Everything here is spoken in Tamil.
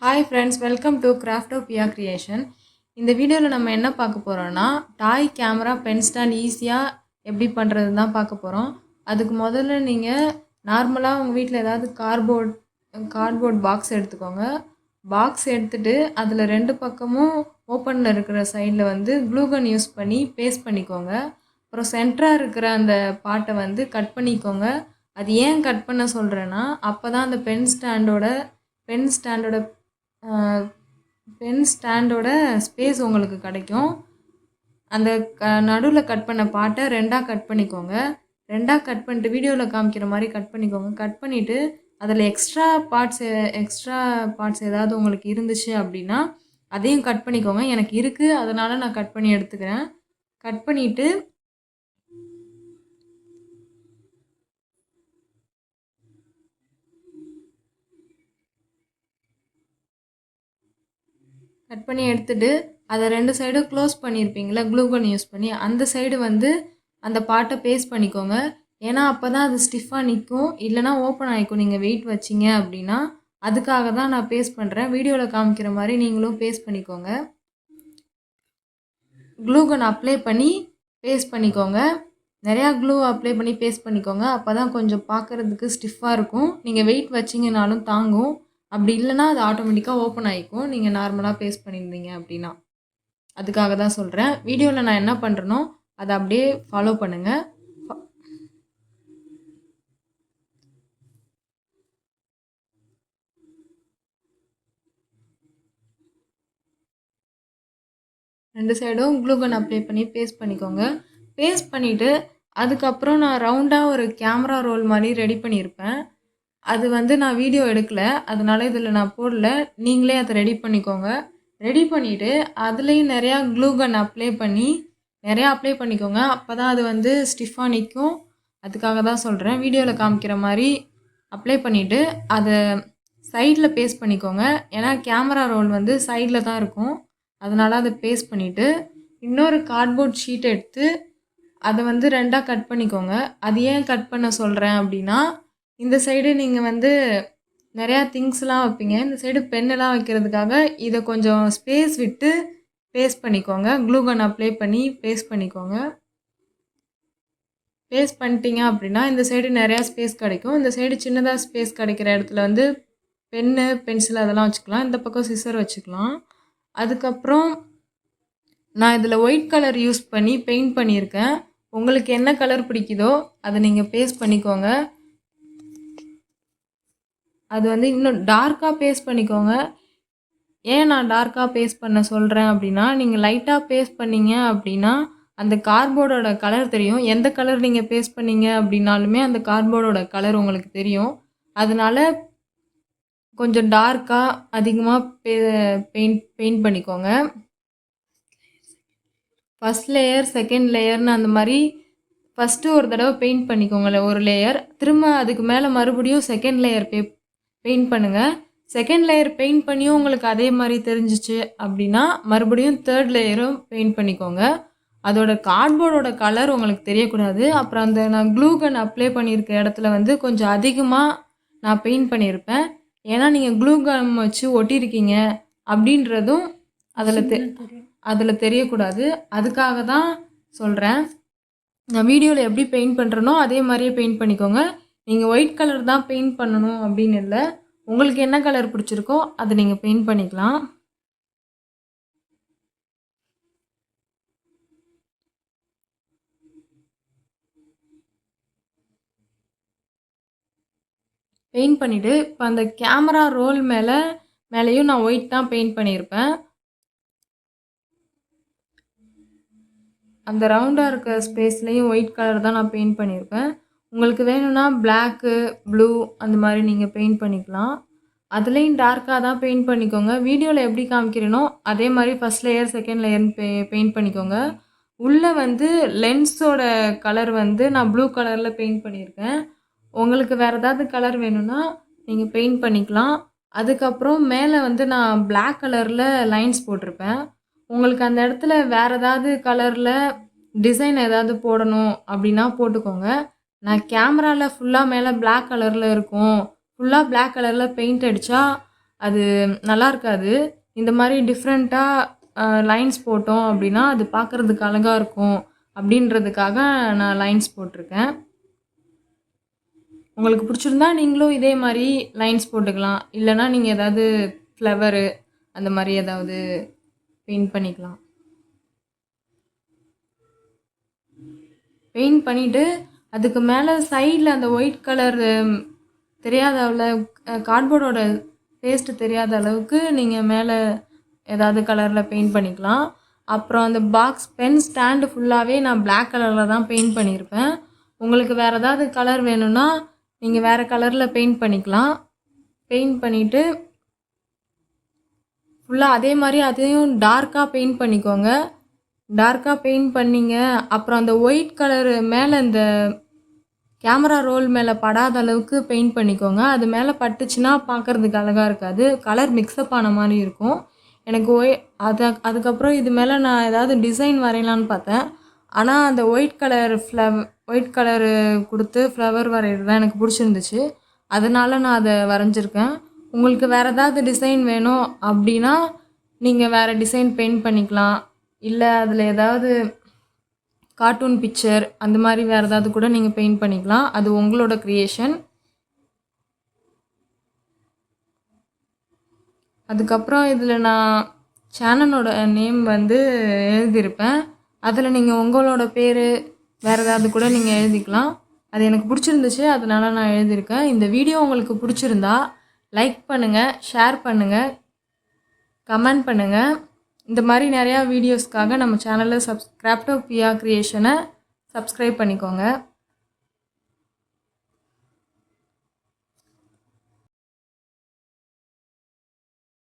Hi friends, welcome to Craftopia creation. இந்த வீடியோவில் நம்ம என்ன பார்க்க போகிறோன்னா, டாய் கேமரா பென் ஸ்டாண்ட் ஈஸியாக எப்படி பண்ணுறது தான் பார்க்க போகிறோம். அதுக்கு முதல்ல நீங்கள் நார்மலாக உங்கள் வீட்டில் ஏதாவது கார்ட்போர்ட் பாக்ஸ் எடுத்துக்கோங்க. பாக்ஸ் எடுத்துகிட்டு அதில் ரெண்டு பக்கமும் ஓப்பனில் இருக்கிற சைடில் வந்து க்ளூகன் யூஸ் பண்ணி பேஸ்ட் பண்ணிக்கோங்க. அப்புறம் சென்டராக இருக்கிற அந்த பாட்டை வந்து கட் பண்ணிக்கோங்க. அது ஏன் கட் பண்ண சொல்கிறேன்னா, அப்போ தான் அந்த பென் ஸ்டாண்டோட ஸ்பேஸ் உங்களுக்கு கிடைக்கும். அந்த நடுவில் கட் பண்ண பாட்டை ரெண்டாக கட் பண்ணிக்கோங்க. ரெண்டாக கட் பண்ணிட்டு வீடியோவில் காமிக்கிற மாதிரி கட் பண்ணிக்கோங்க. கட் பண்ணிவிட்டு அதில் எக்ஸ்ட்ரா பார்ட்ஸ் ஏதாவது உங்களுக்கு இருந்துச்சு அப்படின்னா அதையும் கட் பண்ணிக்கோங்க. எனக்கு இருக்குது, அதனால் நான் கட் பண்ணி எடுத்துக்கிறேன். கட் பண்ணிவிட்டு எடுத்துகிட்டு அதை ரெண்டு சைடும் க்ளோஸ் பண்ணியிருப்பீங்களா க்ளூகன் யூஸ் பண்ணி, அந்த சைடு வந்து அந்த பாட்டை பேஸ்ட் பண்ணிக்கோங்க. ஏன்னா அப்போ தான் அது ஸ்டிஃபாக நிற்கும், இல்லைனா ஓப்பன் ஆகிக்கும் நீங்கள் வெயிட் வச்சிங்க அப்படின்னா. அதுக்காக தான் நான் பேஸ்ட் பண்ணுறேன். வீடியோவில் காமிக்கிற மாதிரி நீங்களும் பேஸ்ட் பண்ணிக்கோங்க. க்ளூகன் அப்ளை பண்ணி பேஸ்ட் பண்ணிக்கோங்க. நிறையா க்ளூ அப்ளை பண்ணி பேஸ்ட் பண்ணிக்கோங்க. அப்போ தான் கொஞ்சம் பார்க்குறதுக்கு ஸ்டிஃபாக இருக்கும். நீங்கள் வெயிட் வச்சிங்கனாலும் தாங்கும். அப்படி இல்லைனா அது ஆட்டோமேட்டிக்காக ஓப்பன் ஆகிக்கும் நீங்கள் நார்மலாக பேஸ்ட் பண்ணியிருந்தீங்க அப்படின்னா. அதுக்காக தான் சொல்கிறேன். வீடியோவில் நான் என்ன பண்ணுறேனோ அதை அப்படியே ஃபாலோ பண்ணுங்கள். ரெண்டு சைடும் க்ளூகன் அப்ளை பண்ணி பேஸ்ட் பண்ணிக்கோங்க. பேஸ்ட் பண்ணிவிட்டு அதுக்கப்புறம் நான் ரவுண்டாக ஒரு கேமரா ரோல் மாதிரி ரெடி பண்ணியிருப்பேன். அது வந்து நான் வீடியோ எடுக்கலை, அதனால இதில் நான் போடல. நீங்களே அதை ரெடி பண்ணிக்கோங்க. ரெடி பண்ணிவிட்டு அதுலேயும் நிறையா க்ளூகன் அப்ளை பண்ணிக்கோங்க. அப்போ தான் அது வந்து ஸ்டிஃபாக நிற்கும். அதுக்காக தான் சொல்கிறேன். வீடியோவில் காமிக்கிற மாதிரி அப்ளை பண்ணிவிட்டு அதை சைடில் பேஸ்ட் பண்ணிக்கோங்க. ஏன்னா கேமரா ரோல் வந்து சைடில் தான் இருக்கும், அதனால் அதை பேஸ்ட் பண்ணிவிட்டு இன்னொரு கார்ட்போர்ட் ஷீட் எடுத்து அதை வந்து ரெண்டாக கட் பண்ணிக்கோங்க. அது ஏன் கட் பண்ண சொல்கிறேன் அப்படின்னா, இந்த சைடு நீங்கள் வந்து நிறையா திங்ஸ்லாம் வைப்பீங்க, இந்த சைடு பென்னெல்லாம் வைக்கிறதுக்காக இதை கொஞ்சம் ஸ்பேஸ் விட்டு பேஸ்ட் பண்ணிக்கோங்க. க்ளூகன் அப்ளை பண்ணி பேஸ்ட் பண்ணிக்கோங்க. பேஸ்ட் பண்ணிட்டீங்க அப்படின்னா இந்த சைடு நிறையா ஸ்பேஸ் கிடைக்கும். இந்த சைடு சின்னதாக ஸ்பேஸ் கிடைக்கிற இடத்துல வந்து பென்னு, பென்சில் அதெல்லாம் வச்சுக்கலாம். இந்த பக்கம் சிசர் வச்சுக்கலாம். அதுக்கப்புறம் நான் இதில் ஒயிட் கலர் யூஸ் பண்ணி பெயிண்ட் பண்ணியிருக்கேன். உங்களுக்கு என்ன கலர் பிடிக்குதோ அதை நீங்கள் பேஸ்ட் பண்ணிக்கோங்க. அது வந்து இன்னும் டார்க்காக பேஸ்ட் பண்ணிக்கோங்க. ஏன் நான் டார்க்காக பேஸ்ட் பண்ண சொல்கிறேன் அப்படின்னா, நீங்கள் லைட்டாக பேஸ்ட் பண்ணிங்க அப்படின்னா அந்த கார்ட்போர்டோட கலர் தெரியும். எந்த கலர் நீங்கள் பேஸ்ட் பண்ணிங்க அப்படின்னாலுமே அந்த கார்ட்போர்டோட கலர் உங்களுக்கு தெரியும். அதனால் கொஞ்சம் டார்க்காக அதிகமாக பெயிண்ட் பண்ணிக்கோங்க. ஃபஸ்ட் லேயர், செகண்ட் லேயர்னு அந்த மாதிரி ஃபஸ்ட்டு ஒரு தடவை பெயிண்ட் பண்ணிக்கோங்கள ஒரு லேயர். திரும்ப அதுக்கு மேலே மறுபடியும் செகண்ட் லேயர் பெயிண்ட் பண்ணுங்கள். செகண்ட் லேயர் பெயிண்ட் பண்ணியும் உங்களுக்கு அதே மாதிரி தெரிஞ்சிச்சு அப்படின்னா மறுபடியும் தேர்ட் லேயரும் பெயிண்ட் பண்ணிக்கோங்க. அதோட கார்ட்போர்டோட கலர் உங்களுக்கு தெரியக்கூடாது. அப்புறம் அந்த நான் க்ளூகன் அப்ளை பண்ணியிருக்க இடத்துல வந்து கொஞ்சம் அதிகமாக நான் பெயிண்ட் பண்ணியிருப்பேன். ஏன்னா நீங்கள் க்ளூகன் வச்சு ஒட்டியிருக்கீங்க அப்படின்றதும் அதில் தெரியக்கூடாது. அதுக்காக தான் சொல்கிறேன். நான் வீடியோவில் எப்படி பெயிண்ட் பண்ணுறனோ அதே மாதிரியே பெயிண்ட் பண்ணிக்கோங்க. நீங்கள் ஒயிட் கலர் தான் பெயிண்ட் பண்ணணும் அப்படின்னு இல்லை, உங்களுக்கு என்ன கலர் பிடிச்சிருக்கோ அதை நீங்கள் பெயிண்ட் பண்ணிக்கலாம். பெயிண்ட் பண்ணிவிட்டு இப்போ அந்த கேமரா ரோல் மேலேயும் நான் ஒயிட் தான் பெயிண்ட் பண்ணியிருப்பேன். அந்த ரவுண்டாக இருக்க ஸ்பேஸ்லேயும் ஒயிட் கலர் தான் நான் பெயிண்ட் பண்ணியிருப்பேன். உங்களுக்கு வேணும்னா பிளாக்கு, ப்ளூ அந்த மாதிரி நீங்கள் பெயிண்ட் பண்ணிக்கலாம். அதுலேயும் டார்க்காக தான் பெயிண்ட் பண்ணிக்கோங்க. வீடியோவில் எப்படி காமிக்கிறேனோ அதே மாதிரி ஃபஸ்ட் லேயர், செகண்ட் லேயர்னு பெயிண்ட் பண்ணிக்கோங்க. உள்ளே வந்து லென்ஸோட கலர் வந்து நான் ப்ளூ கலரில் பெயிண்ட் பண்ணியிருக்கேன். உங்களுக்கு வேறு ஏதாவது கலர் வேணும்னா நீங்கள் பெயிண்ட் பண்ணிக்கலாம். அதுக்கப்புறம் மேலே வந்து நான் பிளாக் கலரில் லைன்ஸ் போட்டிருப்பேன். உங்களுக்கு அந்த இடத்துல வேறு ஏதாவது கலரில் டிசைன் ஏதாவது போடணும் அப்படின்னா போட்டுக்கோங்க. நான் கேமராவில் ஃபுல்லாக மேலே பிளாக் கலரில் இருக்கும், ஃபுல்லாக பிளாக் கலரில் பெயிண்ட் அடித்தா அது நல்லா இருக்காது. இந்த மாதிரி டிஃப்ரெண்ட்டாக லைன்ஸ் போட்டோம் அப்படின்னா அது பார்க்குறதுக்கு அழகாக இருக்கும் அப்படின்றதுக்காக நான் லைன்ஸ் போட்டிருக்கேன். உங்களுக்கு பிடிச்சிருந்தா நீங்களும் இதே மாதிரி லைன்ஸ் போட்டுக்கலாம். இல்லைனா நீங்கள் ஏதாவது ஃப்ளவரு அந்த மாதிரி ஏதாவது பெயிண்ட் பண்ணிக்கலாம். பெயிண்ட் பண்ணிவிட்டு அதுக்கு மேலே சைடில் அந்த ஒயிட் கலர் தெரியாத கார்ட்போர்டோட பேஸ்ட்டு தெரியாத அளவுக்கு நீங்கள் மேலே ஏதாவது கலரில் பெயிண்ட் பண்ணிக்கலாம். அப்புறம் அந்த பாக்ஸ் பென் ஸ்டாண்டு ஃபுல்லாகவே நான் பிளாக் கலரில் தான் பெயிண்ட் பண்ணியிருப்பேன். உங்களுக்கு வேறு ஏதாவது கலர் வேணும்னா நீங்கள் வேறு கலரில் பெயிண்ட் பண்ணிக்கலாம். பெயிண்ட் பண்ணிவிட்டு ஃபுல்லாக அதே மாதிரி அதையும் டார்க்காக பெயிண்ட் பண்ணிக்கோங்க. டார்க்காக பெயிண்ட் பண்ணிங்க அப்புறம் அந்த ஒயிட் கலரு மேலே இந்த கேமரா ரோல் மேலே படாத அளவுக்கு பெயிண்ட் பண்ணிக்கோங்க. அது மேலே பட்டுச்சுன்னா பார்க்குறதுக்கு அழகாக இருக்காது. கலர் மிக்ஸ்அப் ஆன மாதிரி இருக்கும். எனக்கு அதுக்கப்புறம் இது மேலே நான் ஏதாவது டிசைன் வரையலான்னு பார்த்தேன். ஆனால் அந்த ஒயிட் கலரு கொடுத்து ஃப்ளவர் வரைகிறது தான் எனக்கு பிடிச்சிருந்துச்சு. அதனால் நான் அதை வரைஞ்சிருக்கேன். உங்களுக்கு வேறு ஏதாவது டிசைன் வேணும் அப்படின்னா நீங்கள் வேறு டிசைன் பெயிண்ட் பண்ணிக்கலாம். இல்லை அதில் ஏதாவது கார்ட்டூன் பிக்சர் அந்த மாதிரி வேறு ஏதாவது கூட நீங்கள் பெயிண்ட் பண்ணிக்கலாம். அது உங்களோட க்ரியேஷன். அதுக்கப்புறம் இதில் நான் சேனலோட நேம் வந்து எழுதியிருப்பேன். அதில் நீங்கள் உங்களோட பேர் வேறு ஏதாவது கூட நீங்கள் எழுதிக்கலாம். அது எனக்கு பிடிச்சிருந்துச்சு, அதனால நான் எழுதியிருக்கேன். இந்த வீடியோ உங்களுக்கு பிடிச்சிருந்தா லைக் பண்ணுங்கள், ஷேர் பண்ணுங்கள், கமெண்ட் பண்ணுங்கள். இந்த மாதிரி நிறையா வீடியோஸ்க்காக நம்ம சேனலில் கிராஃப்டோபியா கிரியேஷனை சப்ஸ்கிரைப் பண்ணிக்கோங்க.